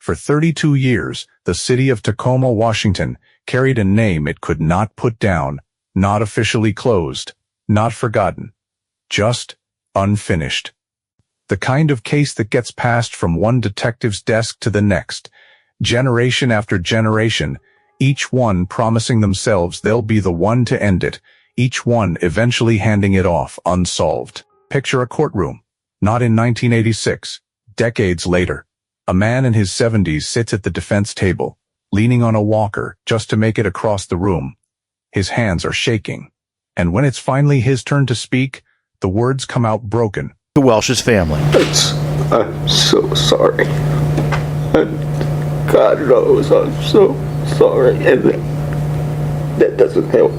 For 32 years, the city of Tacoma, Washington, carried a name it could not put down, not officially closed, not forgotten, just unfinished. The kind of case that gets passed from one detective's desk to the next, generation after generation, each one promising themselves they'll be the one to end it, each one eventually handing it off unsolved. Picture a courtroom. Not in 1986, decades later. A man in his 70s sits at the defense table, leaning on a walker just to make it across the room. His hands are shaking. And when it's finally his turn to speak, the words come out broken. The Welch's family. I'm so sorry. God knows I'm so sorry. And that doesn't help.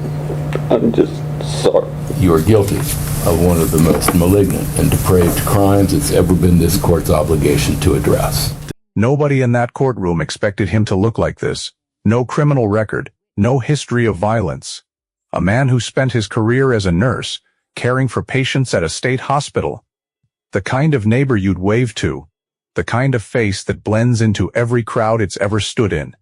I'm just sorry. You are guilty of one of the most malignant and depraved crimes it's ever been this court's obligation to address. Nobody in that courtroom expected him to look like this. No criminal record, no history of violence. A man who spent his career as a nurse, caring for patients at a state hospital. The kind of neighbor you'd wave to. The kind of face that blends into every crowd it's ever stood in.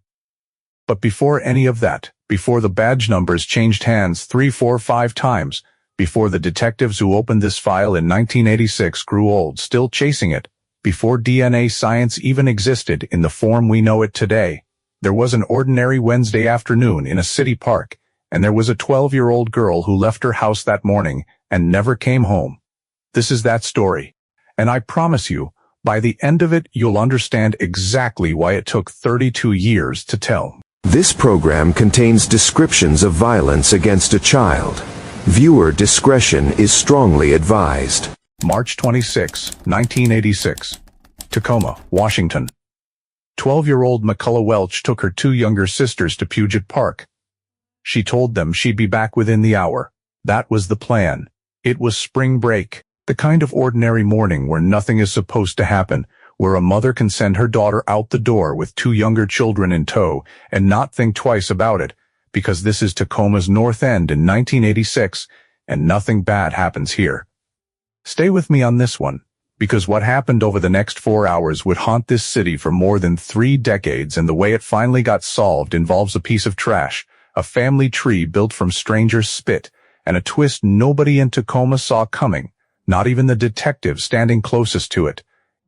But before any of that, before the badge numbers changed hands 3, 4, 5 times, before the detectives who opened this file in 1986 grew old still chasing it, before DNA science even existed in the form we know it today, there was an ordinary Wednesday afternoon in a city park, and there was a 12-year-old girl who left her house that morning and never came home. This is that story. And I promise you, by the end of it, you'll understand exactly why it took 32 years to tell. This program contains descriptions of violence against a child. Viewer discretion is strongly advised. March 26, 1986. Tacoma, Washington. 12-year-old McCullough Welch took her 2 younger sisters to Puget Park. She told them she'd be back within the hour. That was the plan. It was spring break, the kind of ordinary morning where nothing is supposed to happen, where a mother can send her daughter out the door with 2 younger children in tow and not think twice about it, because this is Tacoma's North End in 1986, and nothing bad happens here. Stay with me on this one, because what happened over the next 4 hours would haunt this city for more than 3 decades, and the way it finally got solved involves a piece of trash, a family tree built from strangers' spit, and a twist nobody in Tacoma saw coming, not even the detective standing closest to it.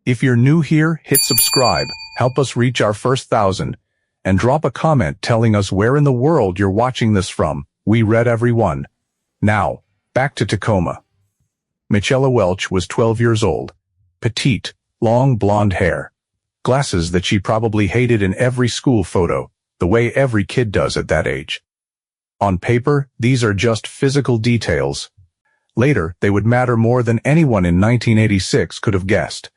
If you're new here, hit subscribe, help us reach our first 1,000, and drop a comment telling us where in the world you're watching this from. We read every one. Now, back to Tacoma. Michelle Welch was 12 years old. Petite, long blonde hair. Glasses that she probably hated in every school photo, the way every kid does at that age. On paper, these are just physical details. Later, they would matter more than anyone in 1986 could have guessed.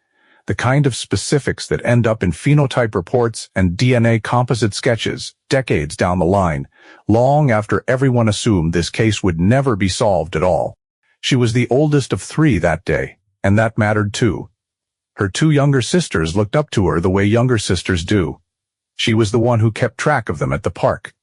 The kind of specifics that end up in phenotype reports and DNA composite sketches decades down the line, long after everyone assumed this case would never be solved at all. She was the oldest of 3 that day, and that mattered too. Her 2 younger sisters looked up to her the way younger sisters do. She was the one who kept track of them at the park.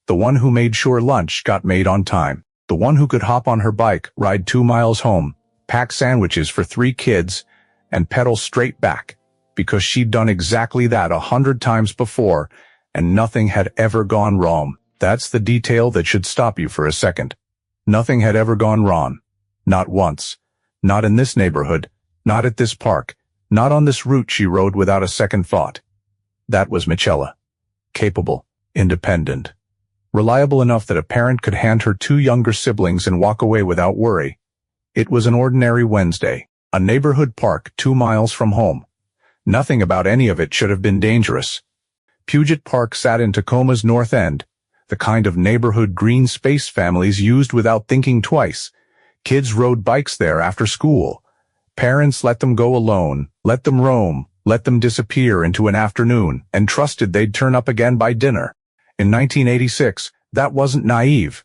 The one who made sure lunch got made on time. The one who could hop on her bike, ride 2 miles home, pack sandwiches for 3 kids, and pedal straight back, because she'd done exactly that 100 times before, and nothing had ever gone wrong. That's the detail that should stop you for a second. Nothing had ever gone wrong. Not once. Not in this neighborhood. Not at this park. Not on this route she rode without a second thought. That was Michelle. Capable. Independent. Reliable enough that a parent could hand her 2 younger siblings and walk away without worry. It was an ordinary Wednesday. A neighborhood park 2 miles from home. Nothing about any of it should have been dangerous. Puget Park sat in Tacoma's North End, the kind of neighborhood green space families used without thinking twice. Kids rode bikes there after school. Parents let them go alone, let them roam, let them disappear into an afternoon, and trusted they'd turn up again by dinner. In 1986, that wasn't naive.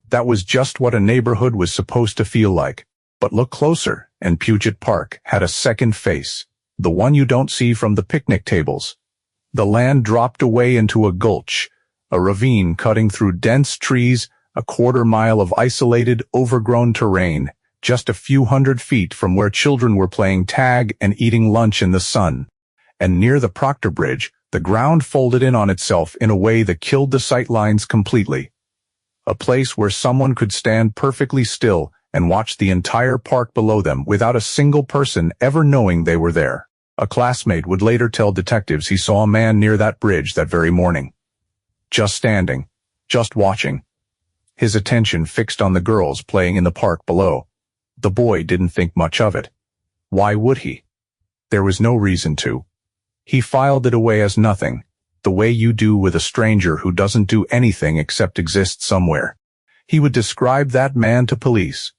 That was just what a neighborhood was supposed to feel like. But look closer, and Puget Park had a second face, the one you don't see from the picnic tables. The land dropped away into a gulch, a ravine cutting through dense trees, a 1/4 mile of isolated, overgrown terrain, just a few hundred feet from where children were playing tag and eating lunch in the sun. And near the Proctor Bridge, The ground folded in on itself in a way that killed the sight lines completely. A place where someone could stand perfectly still and watch the entire park below them without a single person ever knowing they were there. A classmate would later tell detectives he saw a man near that bridge that very morning. Just standing, just watching. His attention fixed on the girls playing in the park below. The boy didn't think much of it. Why would he? There was no reason to. He filed it away as nothing, the way you do with a stranger who doesn't do anything except exist somewhere. He would describe that man to police.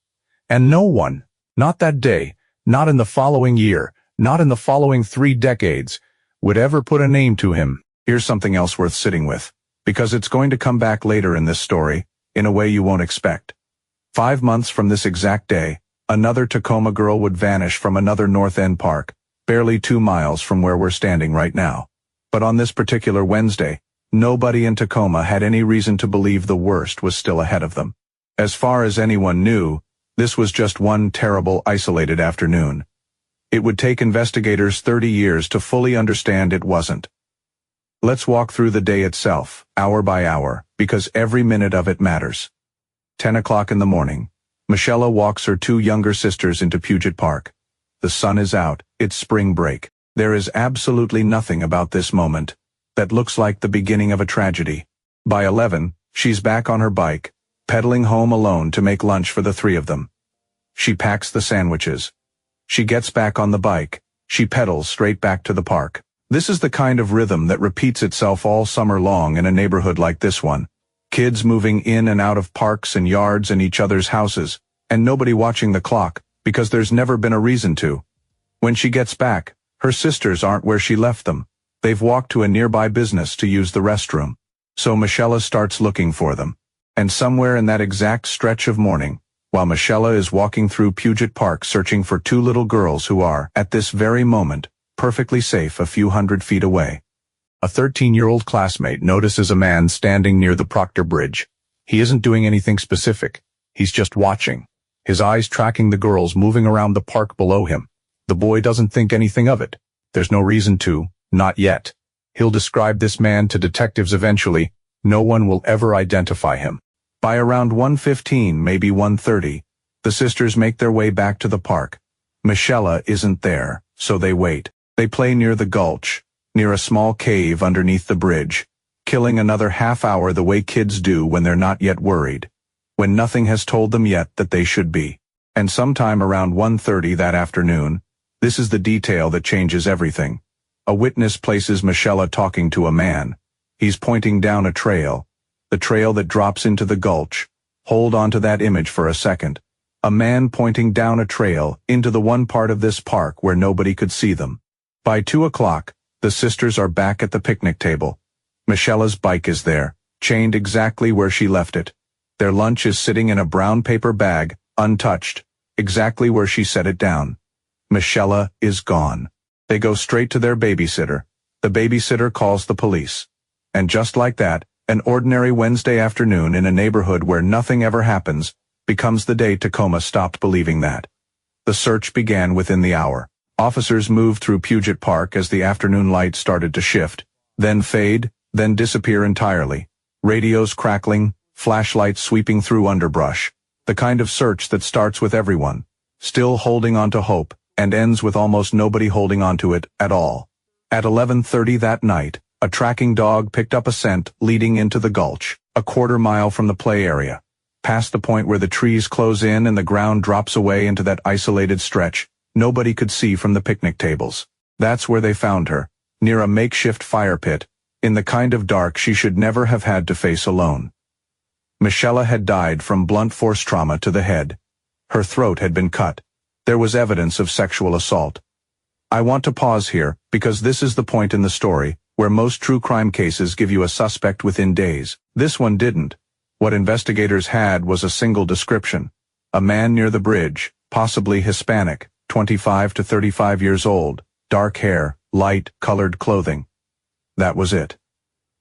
And no one, not that day, not in the following year, not in the following 3 decades, would ever put a name to him. Here's something else worth sitting with, because it's going to come back later in this story, in a way you won't expect. 5 months from this exact day, another Tacoma girl would vanish from another North End park, barely 2 miles from where we're standing right now. But on this particular Wednesday, nobody in Tacoma had any reason to believe the worst was still ahead of them. As far as anyone knew, this was just one terrible, isolated afternoon. It would take investigators 30 years to fully understand it wasn't. Let's walk through the day itself, hour by hour, because every minute of it matters. 10 o'clock in the morning. Michelle walks her 2 younger sisters into Puget Park. The sun is out, it's spring break. There is absolutely nothing about this moment that looks like the beginning of a tragedy. By 11, she's back on her bike, pedaling home alone to make lunch for the 3 of them. She packs the sandwiches. She gets back on the bike. She pedals straight back to the park. This is the kind of rhythm that repeats itself all summer long in a neighborhood like this one. Kids moving in and out of parks and yards and each other's houses, and nobody watching the clock, because there's never been a reason to. When she gets back, her sisters aren't where she left them. They've walked to a nearby business to use the restroom. So Michelle starts looking for them. And somewhere in that exact stretch of morning, while Michelle is walking through Puget Park searching for 2 little girls who are, at this very moment, perfectly safe a few hundred feet away, a 13-year-old classmate notices a man standing near the Proctor Bridge. He isn't doing anything specific. He's just watching, his eyes tracking the girls moving around the park below him. The boy doesn't think anything of it. There's no reason to, not yet. He'll describe this man to detectives eventually. No one will ever identify him. By around 1:15, maybe 1:30, the sisters make their way back to the park. Michelle isn't there, so they wait. They play near the gulch, near a small cave underneath the bridge, killing another half hour the way kids do when they're not yet worried, when nothing has told them yet that they should be. And sometime around 1:30 that afternoon, this is the detail that changes everything. A witness places Michelle talking to a man. He's pointing down a trail, the trail that drops into the gulch. Hold on to that image for a second. A man pointing down a trail into the one part of this park where nobody could see them. By 2 o'clock, the sisters are back at the picnic table. Michelle's bike is there, chained exactly where she left it. Their lunch is sitting in a brown paper bag, untouched, exactly where she set it down. Michelle is gone. They go straight to their babysitter. The babysitter calls the police. And just like that, an ordinary Wednesday afternoon in a neighborhood where nothing ever happens becomes the day Tacoma stopped believing that. The search began within the hour. Officers moved through Puget Park as the afternoon light started to shift, then fade, then disappear entirely. Radios crackling, flashlights sweeping through underbrush. The kind of search that starts with everyone still holding on to hope and ends with almost nobody holding on to it at all. At 11:30 that night, a tracking dog picked up a scent leading into the gulch, a quarter mile from the play area. Past the point where the trees close in and the ground drops away into that isolated stretch nobody could see from the picnic tables. That's where they found her, near a makeshift fire pit, in the kind of dark she should never have had to face alone. Michelle had died from blunt force trauma to the head. Her throat had been cut. There was evidence of sexual assault. I want to pause here, because this is the point in the story where most true crime cases give you a suspect within days. This one didn't. What investigators had was a single description. A man near the bridge, possibly Hispanic, 25 to 35 years old, dark hair, light-colored clothing. That was it.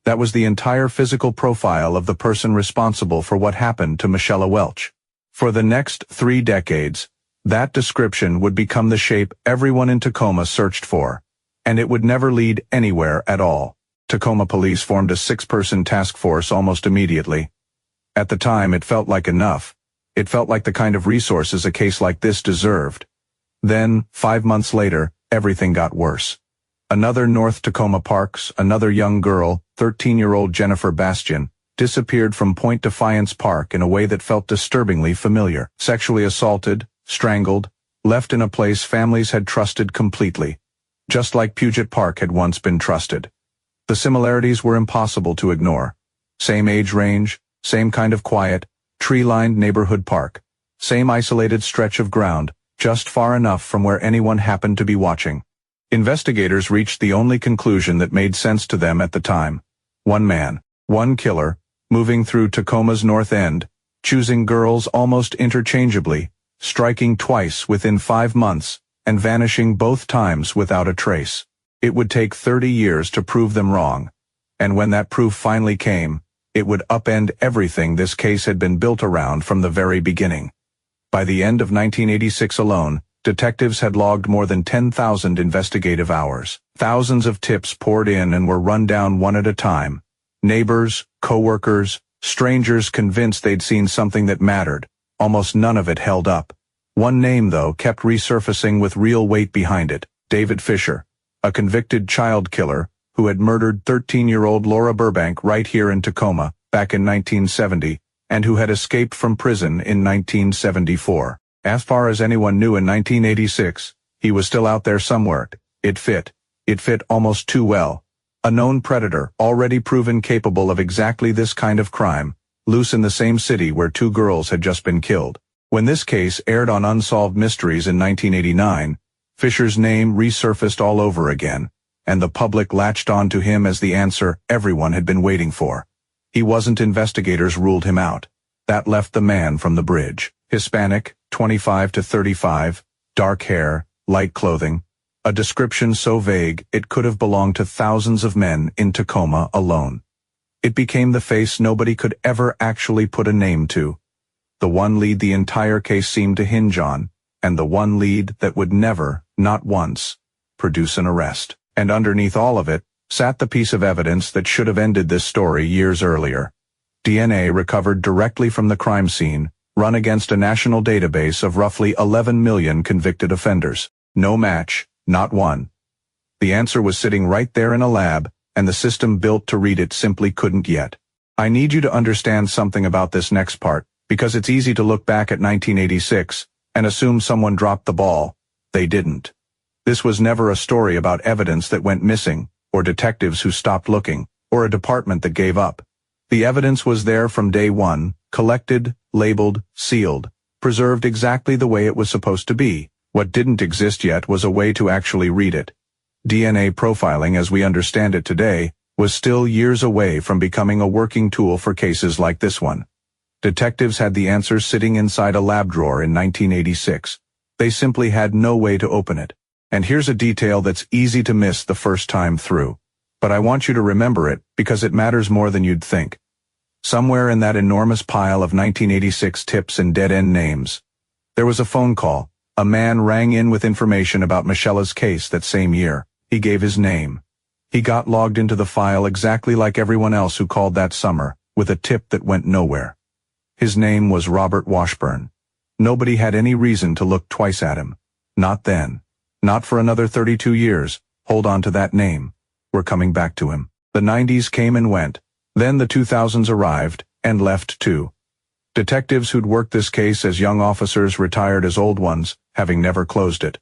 That was the entire physical profile of the person responsible for what happened to Michelle Welch. For the next 3 decades, that description would become the shape everyone in Tacoma searched for, and it would never lead anywhere at all. Tacoma police formed a 6-person task force almost immediately. At the time, it felt like enough. It felt like the kind of resources a case like this deserved. Then, 5 months later, everything got worse. Another North Tacoma Parks, another young girl, 13-year-old Jennifer Bastian, disappeared from Point Defiance Park in a way that felt disturbingly familiar. Sexually assaulted, strangled, left in a place families had trusted completely. Just like Puget Park had once been trusted. The similarities were impossible to ignore. Same age range, same kind of quiet, tree-lined neighborhood park. Same isolated stretch of ground, just far enough from where anyone happened to be watching. Investigators reached the only conclusion that made sense to them at the time. One man, one killer, moving through Tacoma's north end, choosing girls almost interchangeably, striking twice within 5 months, and vanishing both times without a trace. It would take 30 years to prove them wrong. And when that proof finally came, it would upend everything this case had been built around from the very beginning. By the end of 1986 alone, detectives had logged more than 10,000 investigative hours. Thousands of tips poured in and were run down one at a time. Neighbors, co-workers, strangers convinced they'd seen something that mattered. Almost none of it held up. One name, though, kept resurfacing with real weight behind it. David Fisher, a convicted child killer who had murdered 13-year-old Laura Burbank right here in Tacoma back in 1970 and who had escaped from prison in 1974. As far as anyone knew in 1986, he was still out there somewhere. It fit almost too well. A known predator, already proven capable of exactly this kind of crime, loose in the same city where 2 girls had just been killed. When this case aired on Unsolved Mysteries in 1989, Fisher's name resurfaced all over again, and the public latched on to him as the answer everyone had been waiting for. He wasn't. Investigators ruled him out. That left the man from the bridge. Hispanic, 25 to 35, dark hair, light clothing, a description so vague it could have belonged to thousands of men in Tacoma alone. It became the face nobody could ever actually put a name to. The one lead the entire case seemed to hinge on, and the one lead that would never, not once, produce an arrest. And underneath all of it, sat the piece of evidence that should have ended this story years earlier. DNA recovered directly from the crime scene, run against a national database of roughly 11 million convicted offenders. No match, not one. The answer was sitting right there in a lab, and the system built to read it simply couldn't yet. I need you to understand something about this next part, because it's easy to look back at 1986 and assume someone dropped the ball. They didn't. This was never a story about evidence that went missing, or detectives who stopped looking, or a department that gave up. The evidence was there from day one, collected, labeled, sealed, preserved exactly the way it was supposed to be. What didn't exist yet was a way to actually read it. DNA profiling as we understand it today was still years away from becoming a working tool for cases like this one. Detectives had the answers sitting inside a lab drawer in 1986. They simply had no way to open it. And here's a detail that's easy to miss the first time through. But I want you to remember it because it matters more than you'd think. Somewhere in that enormous pile of 1986 tips and dead-end names, there was a phone call. A man rang in with information about Michela's case that same year. He gave his name. He got logged into the file exactly like everyone else who called that summer, with a tip that went nowhere. His name was Robert Washburn. Nobody had any reason to look twice at him. Not then. Not for another 32 years. Hold on to that name. We're coming back to him. The 90s came and went. Then the 2000s arrived, and left too. Detectives who'd worked this case as young officers retired as old ones, having never closed it.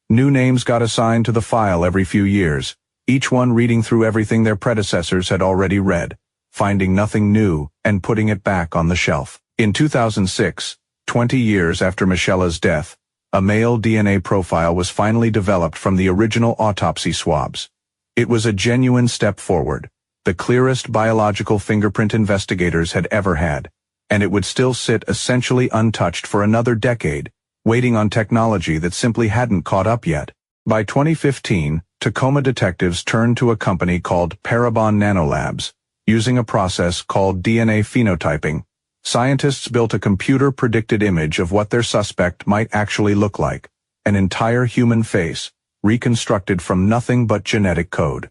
New names got assigned to the file every few years, each one reading through everything their predecessors had already read, finding nothing new and putting it back on the shelf. In 2006, 20 years after Michela's death, a male DNA profile was finally developed from the original autopsy swabs. It was a genuine step forward, the clearest biological fingerprint investigators had ever had, and it would still sit essentially untouched for another decade, waiting on technology that simply hadn't caught up yet. By 2015, Tacoma detectives turned to a company called Parabon Nanolabs. Using a process called DNA phenotyping, scientists built a computer-predicted image of what their suspect might actually look like, an entire human face, reconstructed from nothing but genetic code.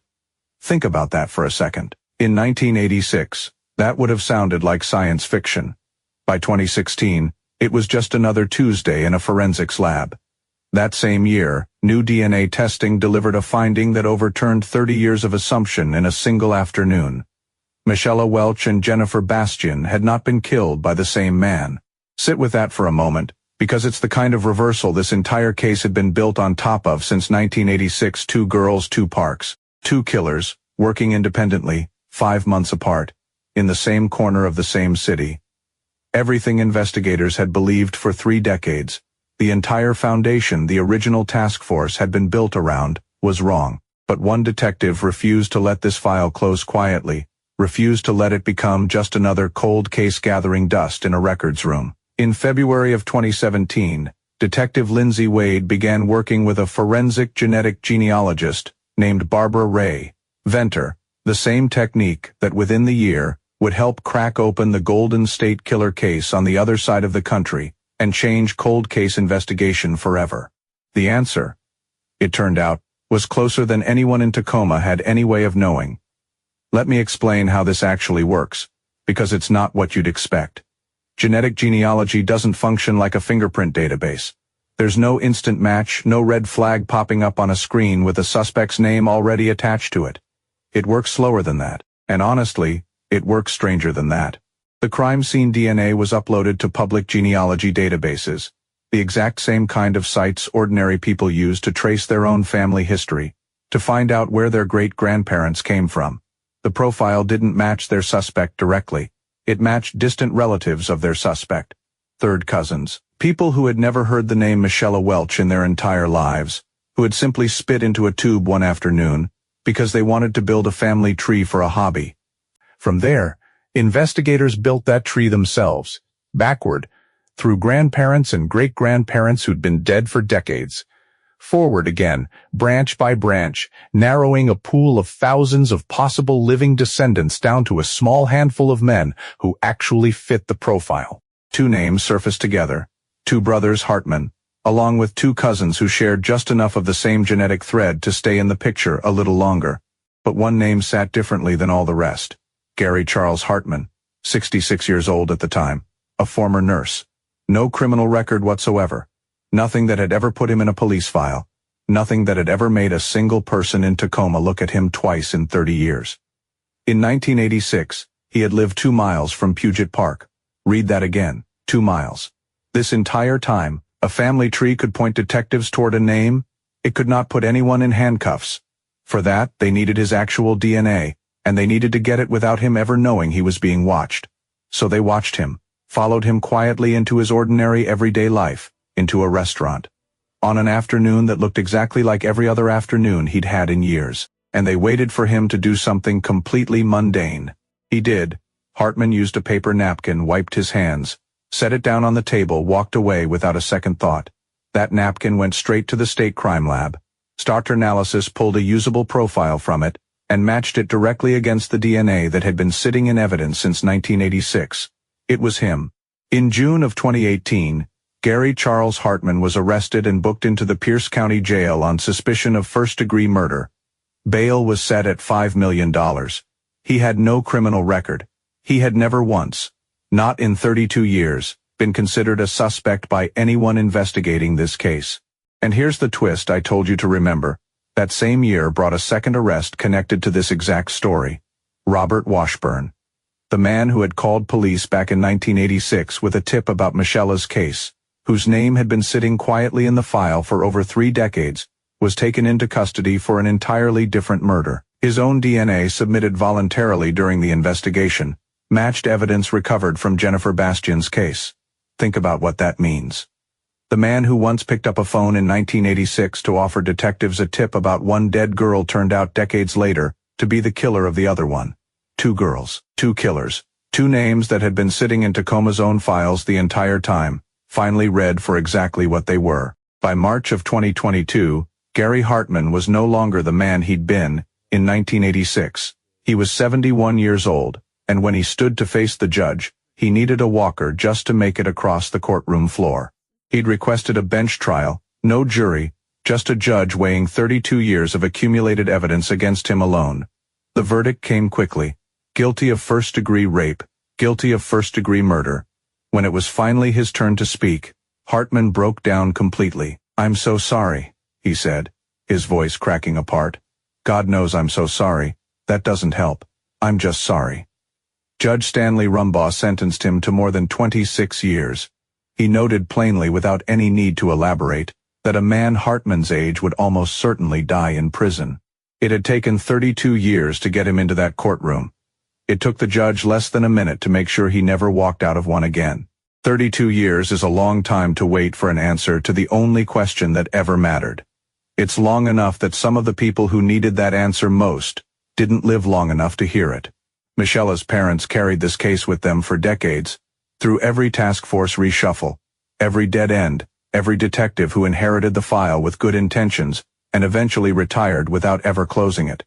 Think about that for a second. In 1986, that would have sounded like science fiction. By 2016, it was just another Tuesday in a forensics lab. That same year, new DNA testing delivered a finding that overturned 30 years of assumption in a single afternoon. Michelle Welch and Jennifer Bastian had not been killed by the same man. Sit with that for a moment, because it's the kind of reversal this entire case had been built on top of since 1986. 2 girls, 2 parks, 2 killers, working independently, 5 months apart, in the same corner of the same city. Everything investigators had believed for 3 decades, the entire foundation the original task force had been built around, was wrong. But one detective refused to let this file close quietly, refused to let it become just another cold case gathering dust in a records room. In February of 2017, Detective Lindsay Wade began working with a forensic genetic genealogist named Barbara Ray Venter, the same technique that within the year would help crack open the Golden State Killer case on the other side of the country and change cold case investigation forever. The answer, it turned out, was closer than anyone in Tacoma had any way of knowing. Let me explain how this actually works, because it's not what you'd expect. Genetic genealogy doesn't function like a fingerprint database. There's no instant match, no red flag popping up on a screen with a suspect's name already attached to it. It works slower than that, and honestly, it works stranger than that. The crime scene DNA was uploaded to public genealogy databases, the exact same kind of sites ordinary people use to trace their own family history, to find out where their great-grandparents came from. The profile didn't match their suspect directly. It matched distant relatives of their suspect, third cousins, people who had never heard the name Michelle Welch in their entire lives, who had simply spit into a tube one afternoon because they wanted to build a family tree for a hobby. From there, investigators built that tree themselves, backward, through grandparents and great-grandparents who'd been dead for decades. Forward again, branch by branch, narrowing a pool of thousands of possible living descendants down to a small handful of men who actually fit the profile. 2 names surfaced together, 2 brothers Hartman, along with 2 cousins who shared just enough of the same genetic thread to stay in the picture a little longer. But one name sat differently than all the rest. Gary Charles Hartman, 66 years old at the time, a former nurse. No criminal record whatsoever. Nothing that had ever put him in a police file. Nothing that had ever made a single person in Tacoma look at him twice in 30 years. In 1986, he had lived 2 miles from Puget Park. Read that again, 2 miles. This entire time, a family tree could point detectives toward a name. It could not put anyone in handcuffs. For that, they needed his actual DNA, and they needed to get it without him ever knowing he was being watched. So they watched him, followed him quietly into his ordinary everyday life, into a restaurant, on an afternoon that looked exactly like every other afternoon he'd had in years, and they waited for him to do something completely mundane. He did. Hartman used a paper napkin, wiped his hands, set it down on the table, walked away without a second thought. That napkin went straight to the state crime lab. Starter analysis pulled a usable profile from it, and matched it directly against the DNA that had been sitting in evidence since 1986. It was him. In June of 2018, Gary Charles Hartman was arrested and booked into the Pierce County Jail on suspicion of first-degree murder. Bail was set at $5 million. He had no criminal record. He had never once, not in 32 years, been considered a suspect by anyone investigating this case. And here's the twist I told you to remember. That same year brought a second arrest connected to this exact story. Robert Washburn. The man who had called police back in 1986 with a tip about Michelle's case, whose name had been sitting quietly in the file for over 3 decades, was taken into custody for an entirely different murder. His own DNA, submitted voluntarily during the investigation, matched evidence recovered from Jennifer Bastian's case. Think about what that means. The man who once picked up a phone in 1986 to offer detectives a tip about one dead girl turned out decades later to be the killer of the other one. 2 girls, 2 killers, 2 names that had been sitting in Tacoma's own files the entire time, finally read for exactly what they were. By March of 2022, Gary Hartman was no longer the man he'd been in 1986. He was 71 years old, and when he stood to face the judge, he needed a walker just to make it across the courtroom floor. He'd requested a bench trial, no jury, just a judge weighing 32 years of accumulated evidence against him alone. The verdict came quickly. Guilty of first-degree rape, guilty of first-degree murder. When it was finally his turn to speak, Hartman broke down completely. "I'm so sorry," he said, his voice cracking apart. "God knows I'm so sorry. That doesn't help. I'm just sorry." Judge Stanley Rumbaugh sentenced him to more than 26 years. He noted plainly, without any need to elaborate, that a man Hartman's age would almost certainly die in prison. It had taken 32 years to get him into that courtroom. It took the judge less than a minute to make sure he never walked out of one again. 32 years is a long time to wait for an answer to the only question that ever mattered. It's long enough that some of the people who needed that answer most didn't live long enough to hear it. Michela's parents carried this case with them for decades, through every task force reshuffle, every dead end, every detective who inherited the file with good intentions and eventually retired without ever closing it.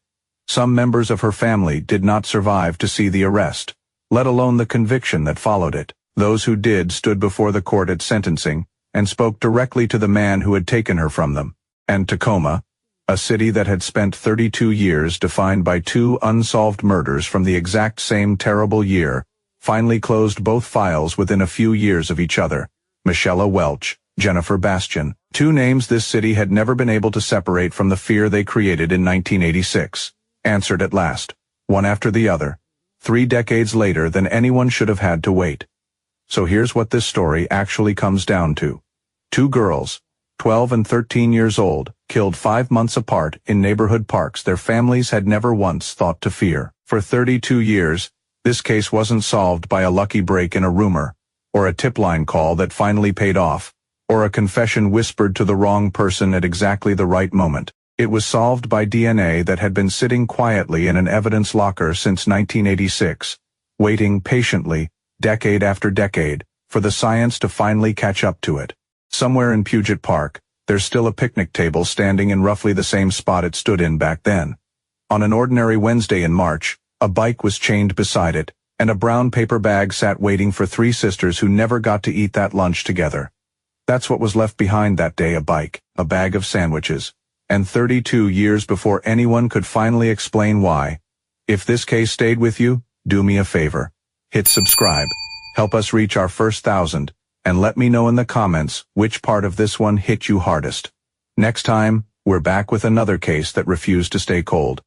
Some members of her family did not survive to see the arrest, let alone the conviction that followed it. Those who did stood before the court at sentencing and spoke directly to the man who had taken her from them. And Tacoma, a city that had spent 32 years defined by 2 unsolved murders from the exact same terrible year, finally closed both files within a few years of each other. Michela Welch, Jennifer Bastian, 2 names this city had never been able to separate from the fear they created in 1986, answered at last, one after the other, 3 decades later than anyone should have had to wait. So here's what this story actually comes down to. 2 girls, 12 and 13 years old, killed 5 months apart in neighborhood parks their families had never once thought to fear. For 32 years, this case wasn't solved by a lucky break in a rumor, or a tip line call that finally paid off, or a confession whispered to the wrong person at exactly the right moment. It was solved by DNA that had been sitting quietly in an evidence locker since 1986, waiting patiently, decade after decade, for the science to finally catch up to it. Somewhere in Puget Park, there's still a picnic table standing in roughly the same spot it stood in back then. On an ordinary Wednesday in March, a bike was chained beside it, and a brown paper bag sat waiting for 3 sisters who never got to eat that lunch together. That's what was left behind that day: a bike, a bag of sandwiches. And 32 years before anyone could finally explain why. If this case stayed with you, do me a favor. Hit subscribe, help us reach our first 1,000, and let me know in the comments which part of this one hit you hardest. Next time, we're back with another case that refused to stay cold.